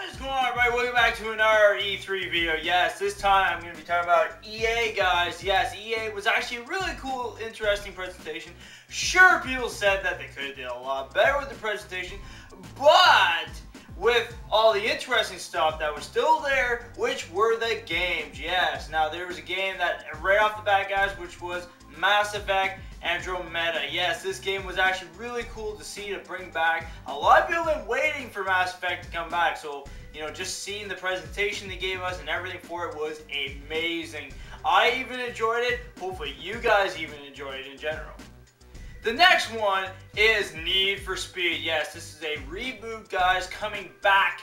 What is going on, everybody? Welcome back to another E3 video. Yes, this time I'm going to be talking about EA, guys. Yes, EA was actually a really cool, interesting presentation. Sure, people said that they could have did a lot better with the presentation, but with all the interesting stuff that was still there, which were the games. Yes, now there was a game that right off the bat, guys, which was Mass Effect Andromeda. Yes, this game was actually really cool to see, to bring back. A lot of people have been waiting for Mass Effect to come back, so just seeing the presentation they gave us and everything for it was amazing. I even enjoyed it. Hopefully you guys even enjoyed it in general. The next one is Need for Speed. Yes, this is a reboot, guys, coming back.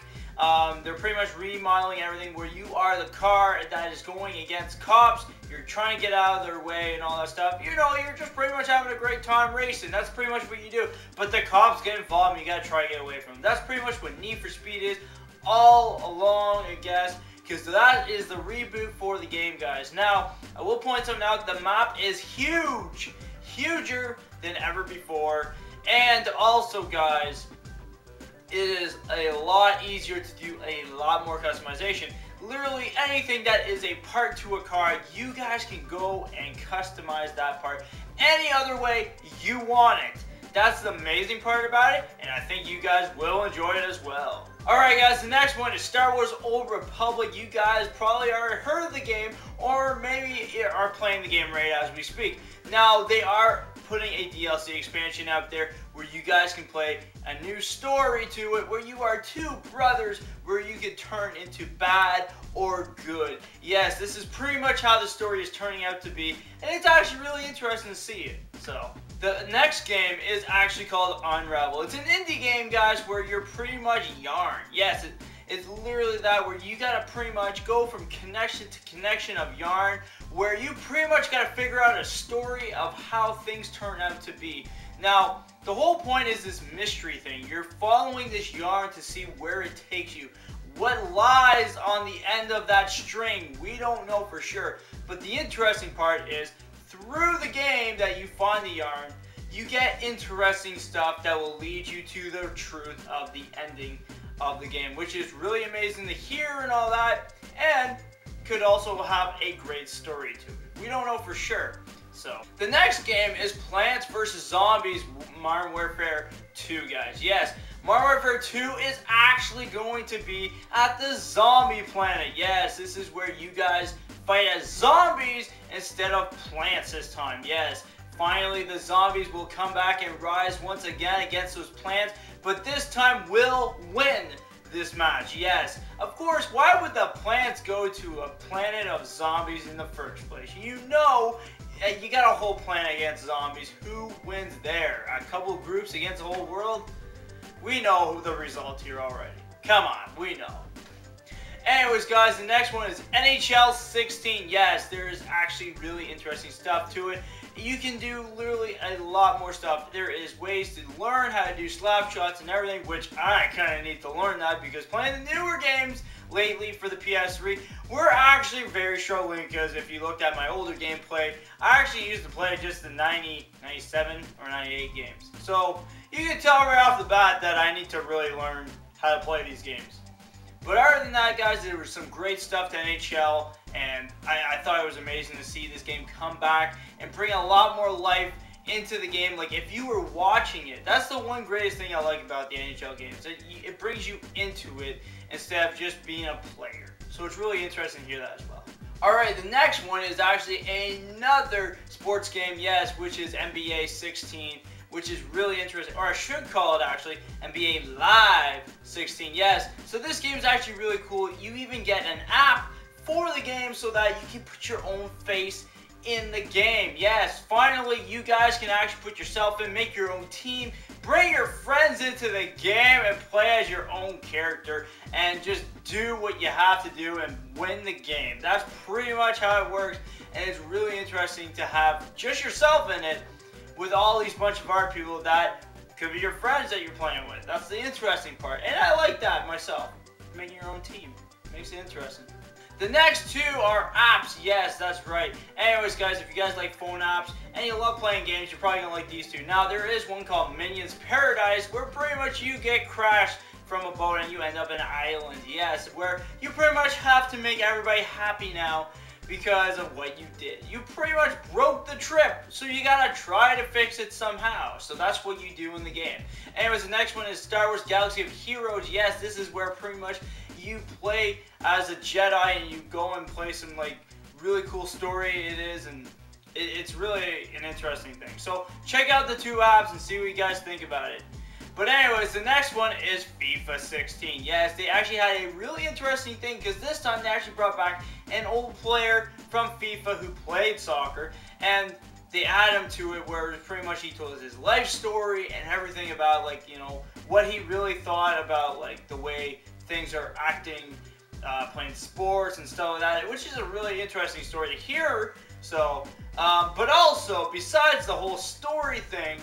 They're pretty much remodeling everything where you are the car that is going against cops. You're trying to get out of their way and all that stuff. You're just pretty much having a great time racing. That's pretty much what you do. But the cops get involved and you gotta try to get away from them. That's pretty much what Need for Speed is all along, I guess, because that is the reboot for the game, guys. Now, I will point something out. The map is huge. Huger than ever before. And also, guys, it is a lot easier to do a lot more customization. Literally anything that is a part to a car, you guys can go and customize that part any other way you want it. That's the amazing part about it, and I think you guys will enjoy it as well. Alright, guys, the next one is Star Wars Old Republic. You guys probably already heard of the game, or maybe are playing the game right as we speak. Now, they are putting a DLC expansion out there where you guys can play a new story to it, where you are two brothers where you can turn into bad or good. Yes, this is pretty much how the story is turning out to be, and it's actually really interesting to see it. So, the next game is actually called Unravel. It's an indie game, guys, where you're pretty much yarn. Yes, it's literally that, where you gotta pretty much go from connection to connection of yarn, where you pretty much gotta figure out a story of how things turn out to be. Now, the whole point is this mystery thing. You're following this yarn to see where it takes you. What lies on the end of that string, we don't know for sure. But the interesting part is, through the game that you find the yarn, you get interesting stuff that will lead you to the truth of the ending of the game, which is really amazing to hear and all that, and could also have a great story to it. We don't know for sure. So, the next game is Plants vs. Zombies Modern Warfare 2, guys. Yes, Modern Warfare 2 is actually going to be at the zombie planet. Yes, this is where you guys fight as zombies instead of plants this time. Yes, finally the zombies will come back and rise once again against those plants, but this time will win this match. Yes, of course, why would the plants go to a planet of zombies in the first place? You got a whole planet against zombies. Who wins there? A couple of groups against the whole world? We know the result here already. Come on, we know. Anyways, guys, the next one is NHL 16. Yes, there is actually really interesting stuff to it. You can do literally a lot more stuff. There is ways to learn how to do slap shots and everything, which I kind of need to learn that because playing the newer games lately for the PS3, we're actually very struggling because if you looked at my older gameplay, I actually used to play just the 90, 97, or 98 games. So you can tell right off the bat that I need to really learn how to play these games. But other than that, guys, there was some great stuff to NHL, and I thought it was amazing to see this game come back and bring a lot more life into the game. Like, if you were watching it, that's the one greatest thing I like about the NHL games. It brings you into it instead of just being a player. So it's really interesting to hear that as well. Alright, the next one is actually another sports game, yes, which is NBA 16. Which is really interesting, or I should call it actually NBA Live 16, yes. So this game is actually really cool. You even get an app for the game so that you can put your own face in the game. Yes, finally you guys can actually put yourself in, make your own team, bring your friends into the game and play as your own character and just do what you have to do and win the game. That's pretty much how it works, and it's really interesting to have just yourself in it with all these bunch of other people that could be your friends that you're playing with. That's the interesting part, and I like that myself. Making your own team makes it interesting. The next two are apps. Yes, that's right. Anyways, guys, if you guys like phone apps and you love playing games, you're probably gonna like these two. Now, there is one called Minions Paradise, where pretty much you get crashed from a boat and you end up in an island. Yes, where you pretty much have to make everybody happy now because of what you did. You pretty much broke the trip, so you gotta try to fix it somehow. So that's what you do in the game. Anyways, the next one is Star Wars Galaxy of Heroes. Yes, this is where pretty much you play as a Jedi and you go and play some like really cool story it is, and it's really an interesting thing. So check out the two apps and see what you guys think about it. But anyways, the next one is FIFA 16. Yes, they actually had a really interesting thing because this time they actually brought back an old player from FIFA who played soccer, and they add him to it where pretty much he told us his life story and everything about, like, you know, what he really thought about like the way things are acting, playing sports and stuff like that, which is a really interesting story to hear. So, but also besides the whole story thing,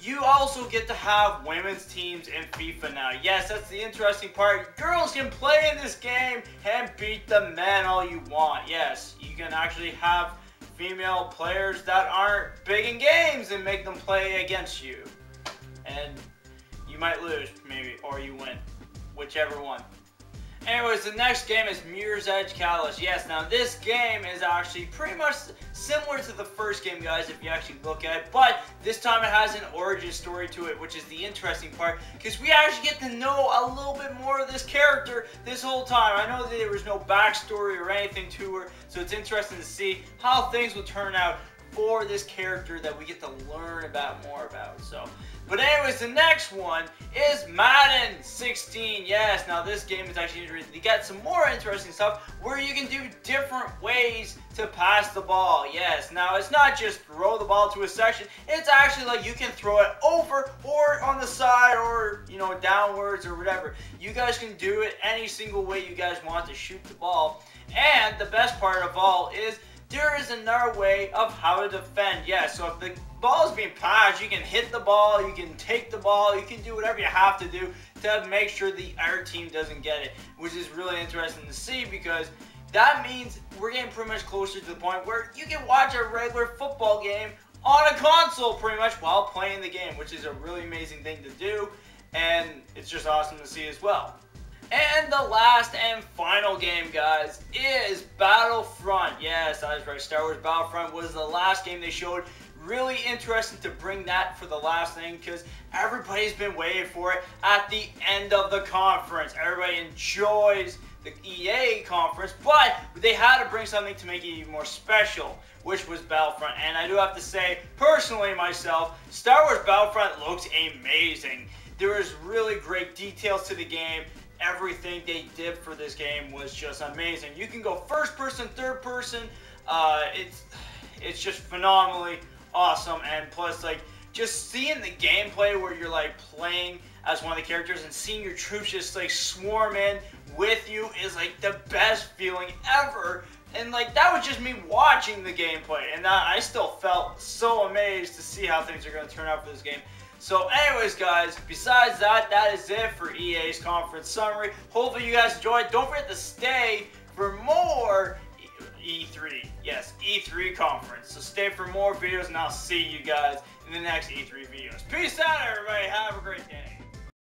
you also get to have women's teams in FIFA now. Yes, that's the interesting part. Girls can play in this game and beat the men all you want. Yes, you can actually have female players that aren't big in games and make them play against you. And you might lose, maybe, or you win. Whichever one. Anyways, the next game is Mirror's Edge Catalyst. Yes, now this game is actually pretty much similar to the first game, guys, if you actually look at it. But this time it has an origin story to it, which is the interesting part, because we actually get to know a little bit more of this character this whole time. I know that there was no backstory or anything to her, so it's interesting to see how things will turn out for this character that we get to learn more about. So, but anyways, the next one is Madden 16. Yes, now this game is actually interesting. You got some more interesting stuff where you can do different ways to pass the ball. Yes, now it's not just throw the ball to a section. It's actually like you can throw it over or on the side or, you know, downwards or whatever. You guys can do it any single way you guys want to shoot the ball. And the best part of all is there is another way of how to defend. Yeah, so if the ball is being passed, you can hit the ball, you can take the ball, you can do whatever you have to do to make sure the other team doesn't get it, which is really interesting to see because that means we're getting pretty much closer to the point where you can watch a regular football game on a console pretty much while playing the game, which is a really amazing thing to do, and it's just awesome to see as well. And the last and final game, guys, is Battlefront. Yes, I was right. Star Wars Battlefront was the last game they showed. Really interesting to bring that for the last thing because everybody's been waiting for it at the end of the conference. Everybody enjoys the EA conference, but they had to bring something to make it even more special, which was Battlefront. And I do have to say, personally myself, Star Wars Battlefront looks amazing. There is really great details to the game. Everything they did for this game was just amazing. You can go first person, third person. It's just phenomenally awesome, and plus, like, just seeing the gameplay where you're like playing as one of the characters and seeing your troops just like swarm in with you is like the best feeling ever. And like that was just me watching the gameplay, and I still felt so amazed to see how things are going to turn out for this game. So anyways, guys, besides that, that is it for EA's conference summary. Hopefully you guys enjoyed. Don't forget to stay for more E3. Yes, E3 conference. So stay for more videos, and I'll see you guys in the next E3 videos. Peace out, everybody. Have a great day.